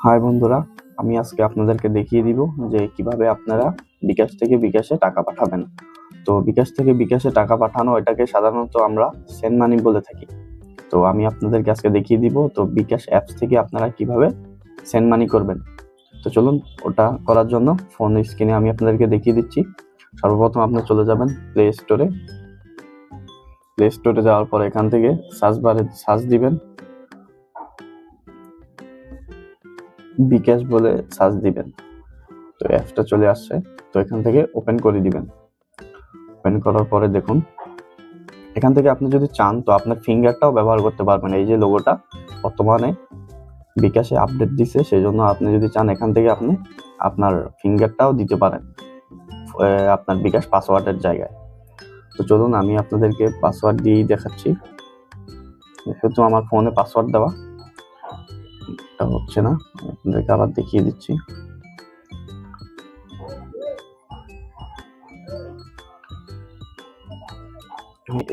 High বন্ধুরা, আমি আজকে আপনাদেরকে দেখিয়ে দিব যে কিভাবে আপনারা বিকাশ থেকে বিকাশে টাকা পাঠাবেন। তো বিকাশ থেকে বিকাশে টাকা পাঠানো এটাকে সাধারণত আমরা সেন্ড মানি বলে থাকি। তো আমি আপনাদেরকে আজকে দেখিয়ে দিব তো বিকাশ অ্যাপস থেকে আপনারা কিভাবে সেন্ড মানি করবেন। তো চলুন ওটা করার জন্য ফোন স্ক্রিনে আমি আপনাদেরকে দেখিয়ে দিচ্ছি। সর্বপ্রথম আপনি চলে যাবেন প্লে স্টোরে যাওয়ার পর এখান থেকে সার্চ বারে সার্চ দিবেন বিকাশ বলে সার্চ দিবেন। তো অ্যাপসটা চলে আসছে। তো এখান থেকে ওপেন করে দিবেন। ওপেন করার পরে দেখুন এখান থেকে আপনি যদি চান তো আপনার ফিঙ্গারটাও ব্যবহার করতে পারবেন। এই যে লোগোটা বর্তমানে বিকাশে আপডেট দিছে, সেই জন্য আপনি যদি চান এখান থেকে আপনি আপনার ফিঙ্গারটাও দিতে পারেন আপনার বিকাশ পাসওয়ার্ডের জায়গায়। তো চলুন আমি আপনাদেরকে পাসওয়ার্ড দিয়েই দেখাচ্ছি। যেহেতু আমার ফোনে পাসওয়ার্ড দেওয়া এটা হচ্ছে না, আপনাদেরকে আবার দেখিয়ে দিচ্ছি।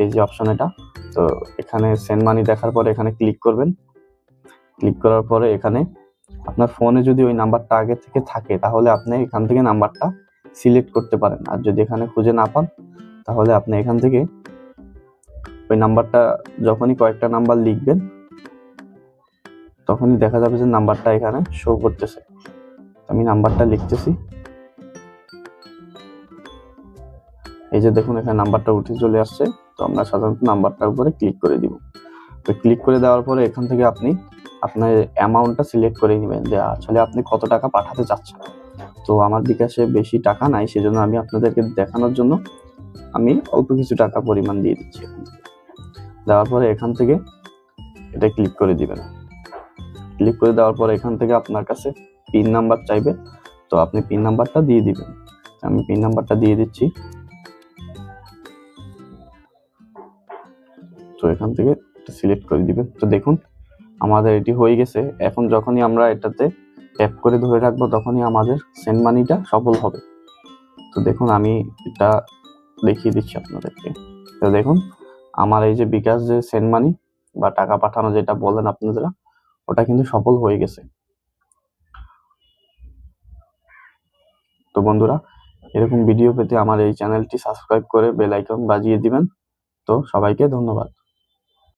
এই যে অপশন এটা, তো এখানে সেন্ড মানি দেখার পরে এখানে ক্লিক করবেন। ক্লিক করার পরে এখানে আপনার ফোনে যদি ওই নাম্বারটা আগে থেকে থাকে তাহলে আপনি এখান থেকে নাম্বারটা সিলেক্ট করতে পারেন। আর যদি এখানে খুঁজে না পান তাহলে আপনি এখান থেকে ওই নাম্বারটা যখনই কয়েকটা নাম্বার লিখবেন তখনই দেখা যাবে যে নাম্বারটা এখানে শো করতেছে। আমি নাম্বারটা লিখতেছি। এই যে দেখুন এখানে নাম্বারটা উঠে চলে আসছে। তো আমরা সাধারণত নাম্বারটার উপরে ক্লিক করে দিব। তো ক্লিক করে দেওয়ার পরে এখান থেকে আপনি আপনার অ্যামাউন্টটা সিলেক্ট করে নেবেন যে আসলে আপনি কত টাকা পাঠাতে চাচ্ছেন। তো আমার বিকাশে বেশি টাকা নাই, সেজন্য আমি আপনাদেরকে দেখানোর জন্য আমি অল্প কিছু টাকা পরিমাণ দিয়ে দিচ্ছি। দেওয়ার পরে এখান থেকে এটা ক্লিক করে দিবেন। ক্লিক করে দেওয়ার পরে এখান থেকে আপনার কাছে পিন নাম্বার চাইবে, তো আপনি পিন নাম্বারটা দিয়ে দিবেন। আমি পিন নাম্বারটা দিয়ে দিচ্ছি। তো এখান থেকে সিলেক্ট করে দিবেন। তো দেখুন আমাদের এটি হয়ে গেছে। এখন যখনই আমরা এটাতে ট্যাপ করে ধরে রাখবো তখনই আমাদের সেন্ড মানিটা সফল হবে। তো দেখুন আমি এটা দেখিয়ে দিচ্ছি আপনাদেরকে। তো দেখুন আমার এই যে বিকাশ যে সেন্ড মানি বা টাকা পাঠানো যেটা বলেন আপনারা, ওটা কিন্তু সফল হয়ে গেছে। তো বন্ধুরা, এরকম ভিডিও পেতে আমার এই চ্যানেলটি সাবস্ক্রাইব করে বেল আইকন বাজিয়ে দিবেন। তো সবাইকে ধন্যবাদ।